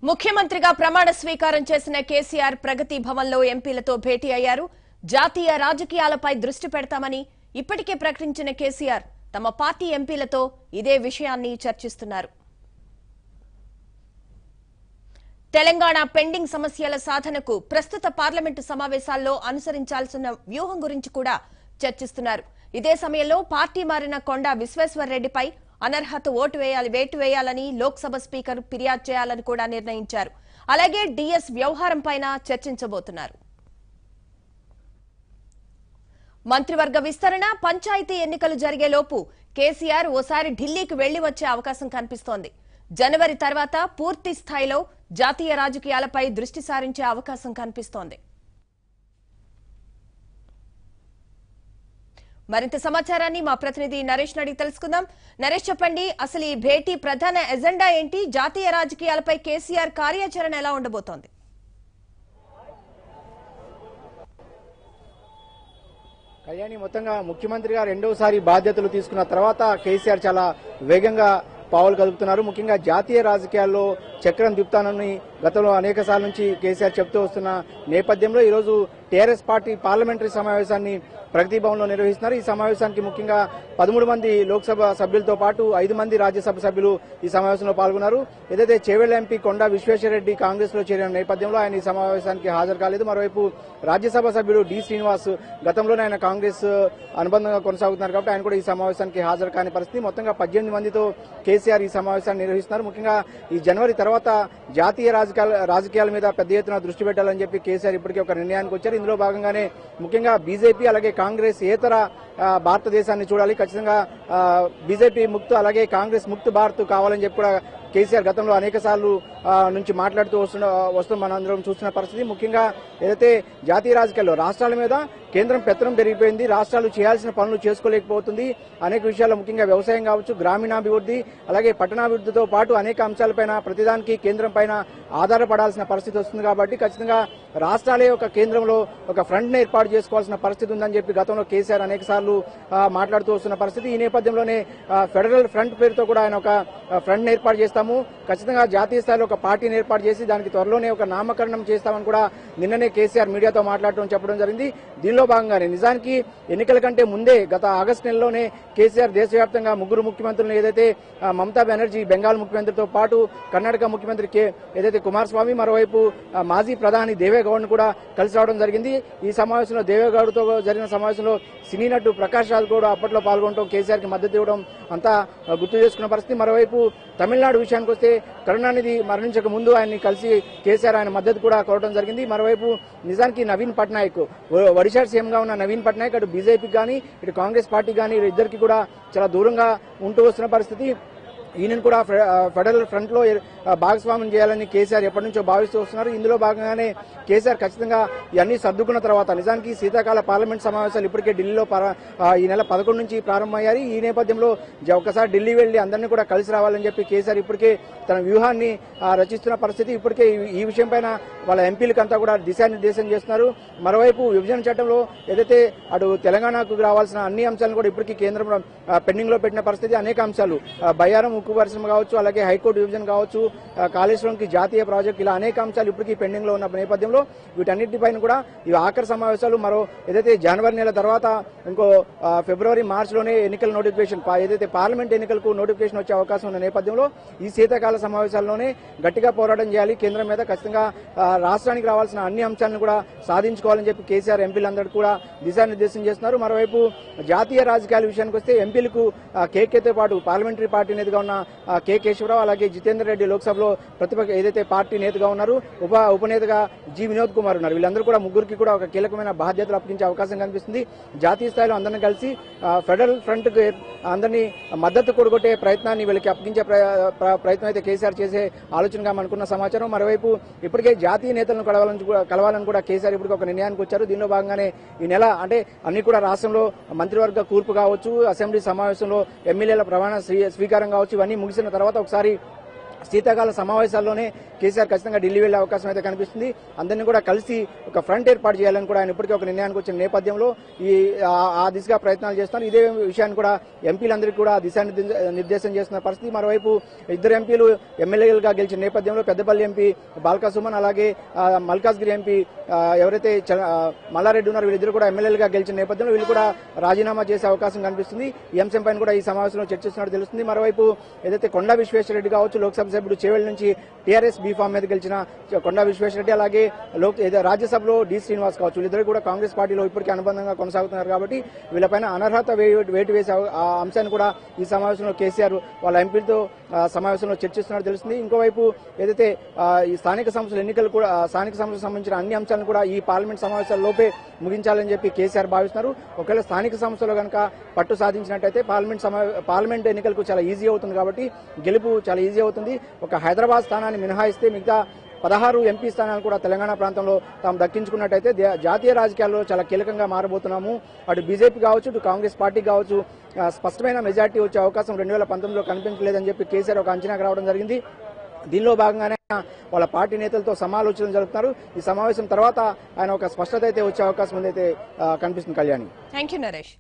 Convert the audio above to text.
ముఖ్యమంత్రిగా ప్రమాణ స్వీకారం చేసిన కేసీఆర్ ప్రగతి భవన్లో ఎంపీలతో భేటీ అయ్యారు. జాతీయ రాజకీయాలపై దృష్టి పెడతామని ఇప్పటికే ప్రకటించిన కేసీఆర్ తమ పార్టీ ఎంపీలతో ఇదే విషయాన్ని చర్చిస్తున్నారు. తెలంగాణ పెండింగ్ సమస్యల సాధనకు ప్రస్తుత పార్లమెంటు సమావేశాల్లో అనుసరించాల్సిన వ్యూహం గురించి కూడా చర్చిస్తున్నారు. ఇదే సమయంలో పార్టీ మారిన కొండా విశ్వేశ్వర్రెడ్డిపై అనర్హత వేటు వేయాలని లోక్సభ స్పీకర్ ఫిర్యాదు చేయాలని కూడా నిర్ణయించారు. అలాగే డిఎస్ వ్యవహారంపైన చర్చించబోతున్నారు. మంత్రివర్గ విస్తరణ, పంచాయతీ ఎన్నికలు జరిగేలోపు కేసీఆర్ ఓసారి ఢిల్లీకి వెళ్లి వచ్చే అవకాశం కనిపిస్తోంది. జనవరి తర్వాత పూర్తి స్థాయిలో జాతీయ రాజకీయాలపై దృష్టి సారించే అవకాశం కనిపిస్తోంది. మరింత సమాచారాన్ని మా ప్రతినిధి నరేష్ అడిగి తెలుసుకుందాం. నరేష్, చెప్పండి, అసలు ఈ భేటీ ప్రధాన ఎజెండా ఏంటి? జాతీయ రాజకీయాలపై కేసీఆర్ కార్యాచరణ ఎలా ఉండబోతోంది? కళ్యాణి, మొత్తంగా ముఖ్యమంత్రిగా రెండోసారి బాధ్యతలు తీసుకున్న తర్వాత కేసీఆర్ చాలా వేగంగా పావులు కదుపుతున్నారు. ముఖ్యంగా జాతీయ రాజకీయాల్లో చక్రం తిప్పుతానని గతంలో అనేక సార్ల నుంచి కేసీఆర్ చెప్తూ వస్తున్న నేపథ్యంలో ఈరోజు టీఆర్ఎస్ పార్టీ పార్లమెంటరీ సమావేశాన్ని ప్రగతి భవన్ లో నిర్వహిస్తున్నారు. ఈ సమావేశానికి ముఖ్యంగా 13 మంది లోక్సభ సభ్యులతో పాటు 5 మంది రాజ్యసభ సభ్యులు ఈ సమావేశంలో పాల్గొన్నారు. ఏదైతే చేవెళ్ల ఎంపీ కొండా విశ్వేశ్వర్రెడ్డి కాంగ్రెస్ లో చేరిన నేపథ్యంలో ఆయన ఈ సమావేశానికి హాజరు కాలేదు. మరోవైపు రాజ్యసభ సభ్యుడు డి శ్రీనివాస్ గతంలోనే ఆయన కాంగ్రెస్ అనుబంధంగా కొనసాగుతున్నారు కాబట్టి ఆయన కూడా ఈ సమావేశానికి హాజరు కాని పరిస్థితి. మొత్తంగా 18 మందితో కేసీఆర్ ఈ సమావేశాన్ని నిర్వహిస్తున్నారు. ముఖ్యంగా ఈ జనవరి తర్వాత జాతీయ రాజకీయాల మీద పెద్ద ఎత్తున దృష్టి పెట్టాలని చెప్పి కేసీఆర్ ఇప్పటికే ఒక నిర్ణయానికి వచ్చారు. ఇందులో భాగంగానే ముఖ్యంగా బీజేపీ అలాగే కాంగ్రెస్ ఏతర భారతదేశాన్ని చూడాలి, ఖచ్చితంగా బీజేపీ ముక్తు అలాగే కాంగ్రెస్ ముక్తు భారత్ కావాలని చెప్పి కూడా కేసీఆర్ గతంలో అనేక సార్లు నుంచి మాట్లాడుతూ వస్తూ మనందరం చూస్తున్న పరిస్థితి. ముఖ్యంగా ఏదైతే జాతీయ రాజకీయాల్లో రాష్ట్రాల మీద కేంద్రం పెత్తనం పెరిగిపోయింది, రాష్ట్రాలు చేయాల్సిన పనులు చేసుకోలేకపోతుంది. అనేక విషయాల్లో ముఖ్యంగా వ్యవసాయం కావచ్చు, గ్రామీణాభివృద్ధి అలాగే పట్టణాభివృద్ధితో పాటు అనేక అంశాలపైన ప్రతిదానికి కేంద్రం పైన ఆధారపడాల్సిన పరిస్థితి వస్తుంది. కాబట్టి ఖచ్చితంగా రాష్ట్రాలే ఒక కేంద్రంలో ఒక ఫ్రంట్ ని ఏర్పాటు చేసుకోవాల్సిన పరిస్థితి ఉందని చెప్పి గతంలో కేసీఆర్ అనేక సార్లు మాట్లాడుతూ వస్తున్న పరిస్థితి. ఈ నేపథ్యంలోనే ఫెడరల్ ఫ్రంట్ పేరుతో కూడా ఆయన ఒక ఫ్రంట్ ని ఏర్పాటు చేస్తాము, ఖచ్చితంగా జాతీయ స్థాయిలో ఒక పార్టీని ఏర్పాటు చేసి దానికి త్వరలోనే ఒక నామకరణం చేస్తామని కూడా నిన్ననే కేసీఆర్ మీడియాతో మాట్లాడటం చెప్పడం జరిగింది. దీనిలో భాగంగానే నిజానికి ఎన్నికల కంటే ముందే గత ఆగస్టు నెలలోనే కేసీఆర్ దేశవ్యాప్తంగా 3 ముఖ్యమంత్రులను ఏదైతే మమతా బెనర్జీ బెంగాల్ ముఖ్యమంత్రితో పాటు కర్ణాటక ముఖ్యమంత్రి ఏదైతే కుమారస్వామి, మరోవైపు మాజీ ప్రధాని దేవేగౌడ్ కూడా కలిసి రావడం జరిగింది. ఈ సమావేశంలో దేవేగౌడ్తో జరిగిన సమావేశంలో సినీ నటు ప్రకాష్ రాజ్ కూడా అప్పట్లో పాల్గొనడం, కేసీఆర్ కి మద్దతు ఇవ్వడం అంతా గుర్తు చేసుకున్న పరిస్థితి. మరోవైపు తమిళనాడు విషయానికి వస్తే కరుణానిధి మరణించక ముందు ఆయన్ని కలిసి కేసీఆర్ ఆయన మద్దతు కూడా కోరడం జరిగింది. మరోవైపు నిజానికి నవీన్ పట్నాయక్, ఒడిశా సీఎంగా ఉన్న నవీన్ పట్నాయక్ అటు బీజేపీకి కానీ ఇటు కాంగ్రెస్ పార్టీ కానీ ఇద్దరికి కూడా చాలా దూరంగా ఉంటూ వస్తున్న పరిస్థితి. ఈయనను కూడా ఫెడరల్ ఫ్రంట్ లో భాగస్వామ్యం చేయాలని కేసీఆర్ ఎప్పటి నుంచో భావిస్తూ వస్తున్నారు. ఇందులో భాగంగానే కేసీఆర్ ఖచ్చితంగా ఇవన్నీ సర్దుకున్న తర్వాత నిజానికి శీతాకాల పార్లమెంట్ సమావేశాలు ఇప్పటికే ఢిల్లీలో ఈ నెల 11 నుంచి ప్రారంభమయ్యాయి. ఈ నేపథ్యంలో ఒకసారి ఢిల్లీ వెళ్లి అందరినీ కూడా కలిసి రావాలని చెప్పి కేసీఆర్ ఇప్పటికే తన వ్యూహాన్ని రచిస్తున్న పరిస్థితి. ఇప్పటికే ఈ విషయం పైన వాళ్ళ ఎంపీలకంతా కూడా దిశానిర్దేశం చేస్తున్నారు. మరోవైపు విభజన చట్టంలో ఏదైతే అటు తెలంగాణకు రావాల్సిన అన్ని అంశాలను కూడా ఇప్పటికీ కేంద్రం పెండింగ్ లో పెట్టిన పరిస్థితి. అనేక అంశాలు బయ్యారం ఉక్కు పరిశ్రమ కావచ్చు, అలాగే హైకోర్టు విభజన కావచ్చు, కాళేశ్వరంకి జాతీయ ప్రాజెక్టు, ఇలా అనేక అంశాలు ఇప్పటికీ పెండింగ్ లో ఉన్న నేపథ్యంలో వీటన్నిటిపైన కూడా ఇవి ఆఖరి సమావేశాలు. మరో ఏదైతే జనవరి నెల తర్వాత ఇంకో ఫిబ్రవరి మార్చి లోనే ఎన్నికల నోటిఫికేషన్ ఏదైతే పార్లమెంట్ ఎన్నికలకు నోటిఫికేషన్ వచ్చే అవకాశం ఉన్న నేపథ్యంలో ఈ శీతాకాల సమావేశాల్లోనే గట్టిగా పోరాటం చేయాలి, కేంద్రం మీద ఖచ్చితంగా రాష్ట్రానికి రావాల్సిన అన్ని అంశాలను కూడా సాధించుకోవాలని చెప్పి కేసీఆర్ ఎంపీలందరూ కూడా దిశానిర్దేశం చేస్తున్నారు. మరోవైపు జాతీయ రాజకీయాల విషయానికి వస్తే ఎంపీలకు కేకేతో పాటు పార్లమెంటరీ పార్టీ నేతగా ఉన్న కె కేశవరావు అలాగే జితేందర్ రెడ్డి లోక్సభలో ప్రతిపక్ష ఏదైతే పార్టీ నేతగా ఉన్నారు, ఉపనేతగా జి వినోద్ కుమార్ ఉన్నారు. వీళ్ళందరూ కూడా ముగ్గురికి కూడా ఒక కీలకమైన బాధ్యతలు అప్పగించే అవకాశం కనిపిస్తుంది. జాతీయ స్థాయిలో అందరినీ కలిసి ఫెడరల్ ఫ్రంట్ కు అందరినీ మద్దతు కొడగొట్టే ప్రయత్నాన్ని వీళ్ళకి అప్పగించే ప్రయత్నం అయితే కేసీఆర్ చేసే ఆలోచనగా మనకున్న సమాచారం. మరోవైపు ఇప్పటికే జాతీయ నేతలను కలవాలని కూడా కేసీఆర్ ఇప్పటికి ఒక నిర్ణయానికి వచ్చారు. దీనిలో భాగంగానే ఈ నెల అంటే అన్ని కూడా రాష్ట్రంలో మంత్రివర్గ కూర్పు కావచ్చు, అసెంబ్లీ సమావేశంలో ఎమ్మెల్యేల ప్రమాణ స్వీకారం కావచ్చు, ఇవన్నీ ముగిసిన తర్వాత ఒకసారి శీతాకాల సమావేశాల్లోనే కేసీఆర్ ఖచ్చితంగా ఢిల్లీ వెళ్లే అవకాశం అయితే కనిపిస్తుంది. అందరినీ కూడా కలిసి ఒక ఫ్రంట్ ఏర్పాటు చేయాలని కూడా ఆయన ఇప్పటికే ఒక నిర్ణయానికి వచ్చిన నేపథ్యంలో ఆ దిశగా ప్రయత్నాలు చేస్తున్నారు. ఇదే విషయాన్ని కూడా ఎంపీలందరికీ కూడా దిశానిర్దేశం చేస్తున్న పరిస్థితి. మరోవైపు ఇద్దరు ఎంపీలు ఎమ్మెల్యేలుగా గెలిచిన నేపథ్యంలో పెద్దపల్లి ఎంపీ బాల్కా సుమన్, అలాగే మల్కాజ్గిరి ఎంపీ ఎవరైతే మల్లారెడ్డి ఉన్నారో వీళ్ళిద్దరు కూడా ఎమ్మెల్యేలుగా గెలిచిన నేపథ్యంలో వీళ్ళు కూడా రాజీనామా చేసే అవకాశం కనిపిస్తుంది. ఈ అంశం పైన కూడా ఈ సమావేశంలో చర్చిస్తున్నట్టు తెలుస్తుంది. మరోవైపు ఏదైతే కొండా విశ్వేశ్వరరెడ్డి కావచ్చు, లోక్సభ సభ్యుడు చేవెళ్ల నుంచి టీఆర్ఎస్ బీఫామ్ మీద గెలిచిన కొండా విశ్వేశ్వరరెడ్డి, అలాగే రాజ్యసభలో డి శ్రీనివాస్ కావచ్చు, వీళ్ళిద్దరు కూడా కాంగ్రెస్ పార్టీలో ఇప్పటికీ అనుబంధంగా కొనసాగుతున్నారు. కాబట్టి వీళ్ళపైన అనర్హత వేటు వేసే ఆ అంశాన్ని కూడా ఈ సమావేశంలో కేసీఆర్ వాళ్ళ ఎంపీలతో సమావేశంలో చర్చిస్తున్నట్టు తెలుస్తుంది. ఇంకోవైపు ఏదైతే ఈ స్థానిక సంస్థల ఎన్నికలు కూడా స్థానిక సంస్థలకు సంబంధించిన అన్ని అంశాలను కూడా ఈ పార్లమెంట్ సమావేశాల్లోపే ముగించాలని చెప్పి కేసీఆర్ భావిస్తున్నారు. ఒకవేళ స్థానిక సంస్థలో కనుక పట్టు సాధించినట్టయితే పార్లమెంట్ ఎన్నికలకు చాలా ఈజీ అవుతుంది. కాబట్టి గెలుపు చాలా ఈజీ అవుతుంది. ఒక హైదరాబాద్ స్థానాన్ని మినహాయిస్తే మిగతా 16 ఎంపీ స్థానాలు కూడా తెలంగాణ ప్రాంతంలో తాము దక్కించుకున్నట్టయితే జాతీయ రాజకీయాల్లో చాలా కీలకంగా మారబోతున్నాము. అటు బీజేపీ కావచ్చు, ఇటు కాంగ్రెస్ పార్టీ కావచ్చు, స్పష్టమైన మెజార్టీ వచ్చే అవకాశం 2019లో కనిపించలేదని చెప్పి కేసీఆర్ ఒక అంచనాకు రావడం జరిగింది. దీనిలో భాగంగానే వాళ్ళ పార్టీ నేతలతో సమాలోచనలు జరుపుతున్నారు. ఈ సమావేశం తర్వాత ఆయన ఒక స్పష్టత అయితే వచ్చే అవకాశం ఉందైతే కనిపిస్తుంది. కళ్యాణి. థాంక్యూ నరేష్.